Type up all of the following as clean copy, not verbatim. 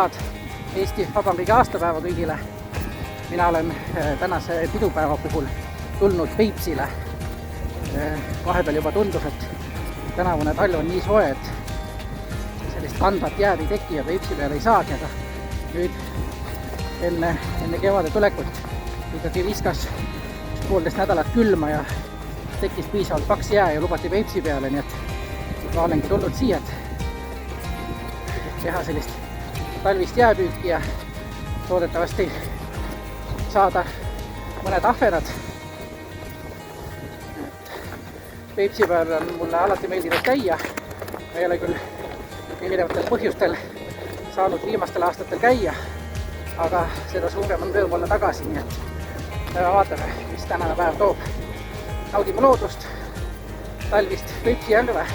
head Eesti Vabariigi aastapäeva kõigile. Mina olen tänase pidupäeva puhul tulnud Peipsile. Vahepeal juba tundus, et tänavune talv on nii soe, et sellist kandvat jääd ei teki ja Peipsi peale ei saagi, aga nüüd enne kevade tulekut ikkagi viskas 1,5 nädalat külma ja tekkis piisavalt paks jää ja lubati Peipsi peale, nii et ma olengi tulnud siia, et teha sellist talvist jääpüüki ja loodetavasti saada mõned ahvenad. Peipsi peal on mulle alati meeldinud käia. Ma ei ole küll erinevatel põhjustel saanud viimastel aastatel käia, aga seda suurem on rõõm olla tagasi, nii et vaatame, mis tänane päev toob. Naudime loodust, talvist Peipsi järve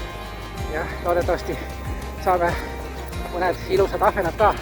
ja loodetavasti saame mõned ilusad ahvenad ka.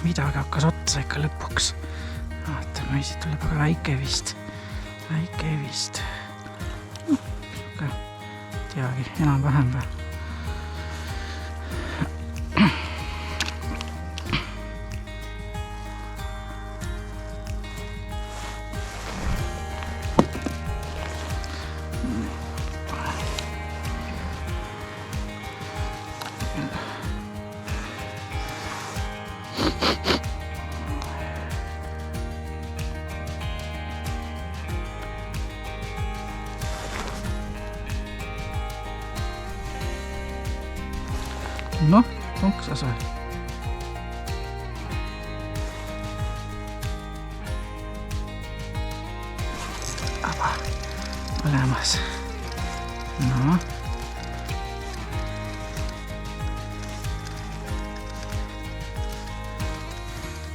Midagi hakkas otsa ikka lõpuks. Vaatame, siit tuleb aga väike vist. Teagi, enam-vähem või. Noh, onks sai. Aba, olemas. No.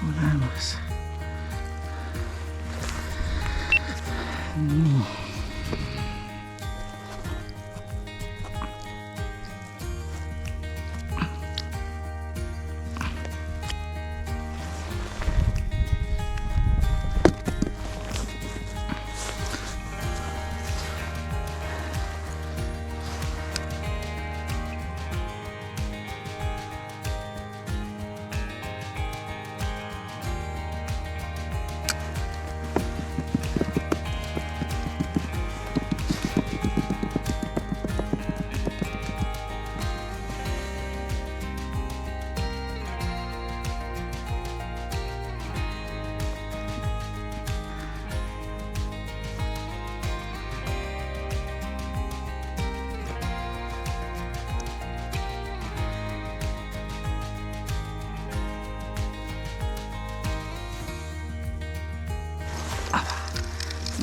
Olemas. Nii.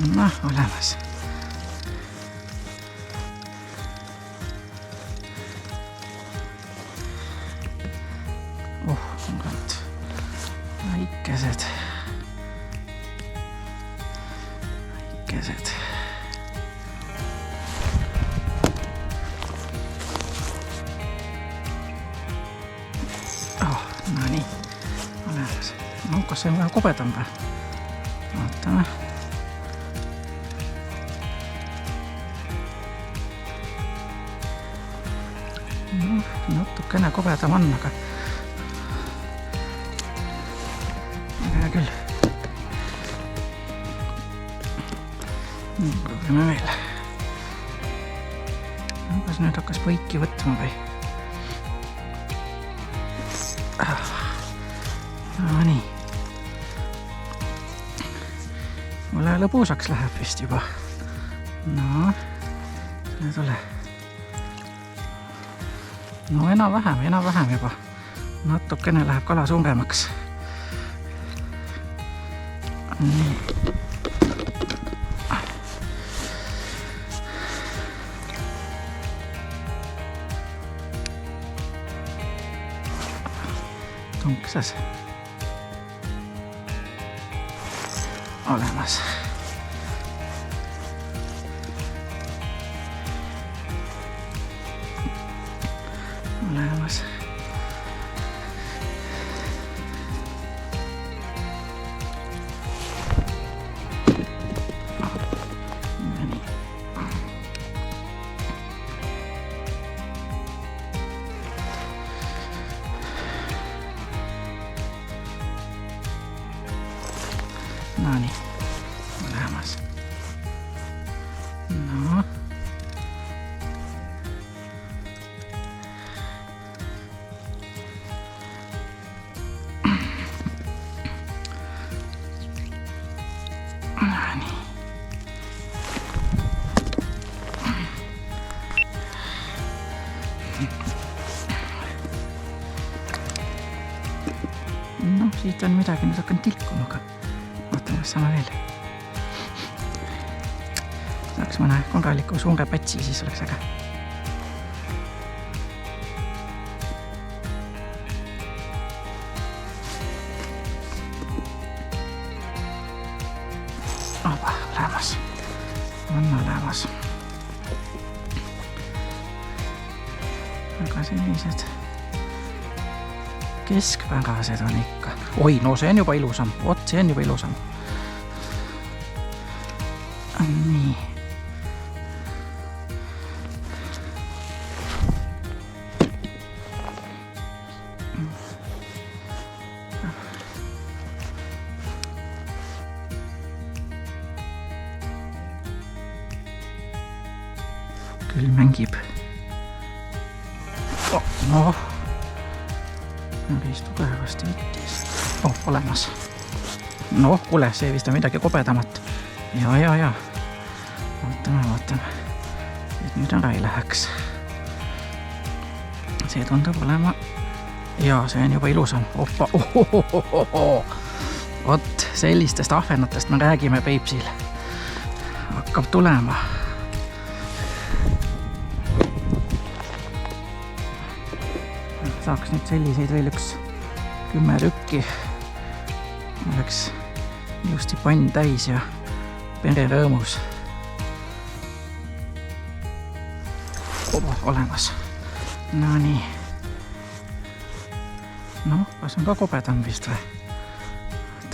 Noh, olemas. Mõned väikesed. No nii, olemas. No, kas see on väga kobedam või? Vaatame. Natukene kobedam on, aga hea küll. Proovime veel. kas nüüd hakkas põiki võtma või? No nii. Mulle lõbusaks läheb vist juba. No, see tule. No enam-vähem juba. Natukene läheb kala suuremaks. Nii. Tunksas. Olemas. No niin, olemas. No. No niin. No, siit on midagi, nüüd hakkan tilkuma ka. Sama veel. Saaks mõne korraliku suure pätsi, siis oleks äge. Opa, olemas. On olemas. Aga sellised keskpägased on ikka. Oi, no see on juba ilusam. Oot, see on juba ilusam. Nii. Küll mängib. Oh, no. Päris tugevasti võttis. Oh, olemas. No, kuule, see vist on midagi kobedamat. Ja. Vaatame. Et nüüd ära ei läheks. See tundub olema. Ja, see on juba ilusam. Oppa. Vot, sellistest ahvenatest me räägime Peipsil. Hakkab tulema. Saaks nüüd selliseid veel 10 tükki. Oleks ilusti pann täis ja pere rõõmus. Olemas. No nii. No, kas on ka kobedam vist või?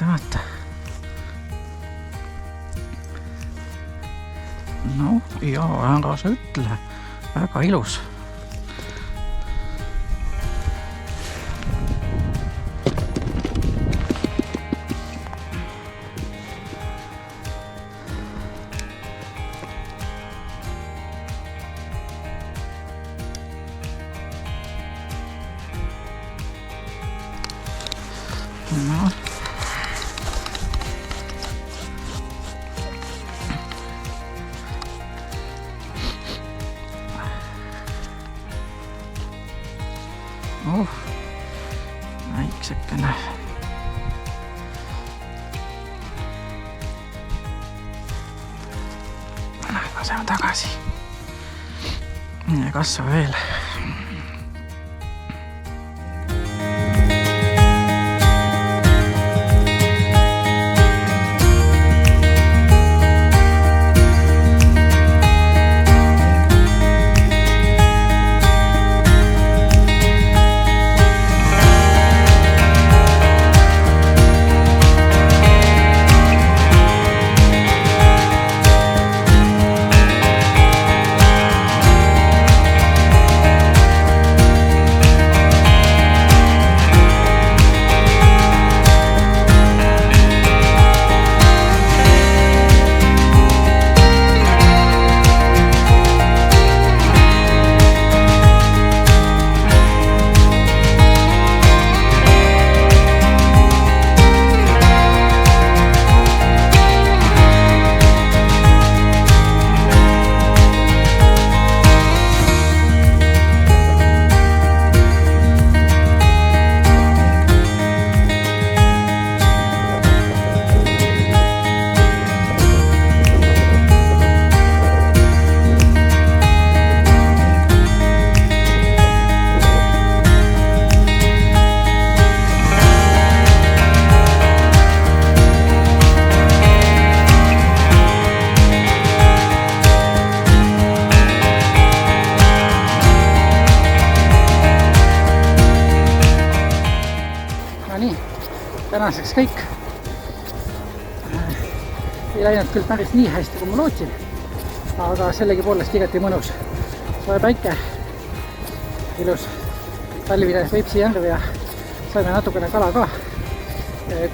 Vaata. No, ja, ära sa ütle. Väga ilus. No. Väiksekene. Laseme tagasi. Ja kasvab veel. No nii, tänaseks kõik. Ei läinud küll päris nii hästi, kui ma lootsin, aga sellegipoolest igati mõnus. Soe päike, ilus talvine Peipsi järv ja saime natukene kala ka,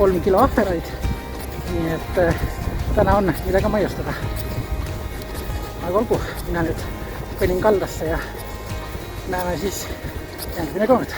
3 kilo ahveraid, nii et täna on millega maiustada. Aga olgu, mina nüüd kõnin kaldasse ja näeme siis järgmine kord.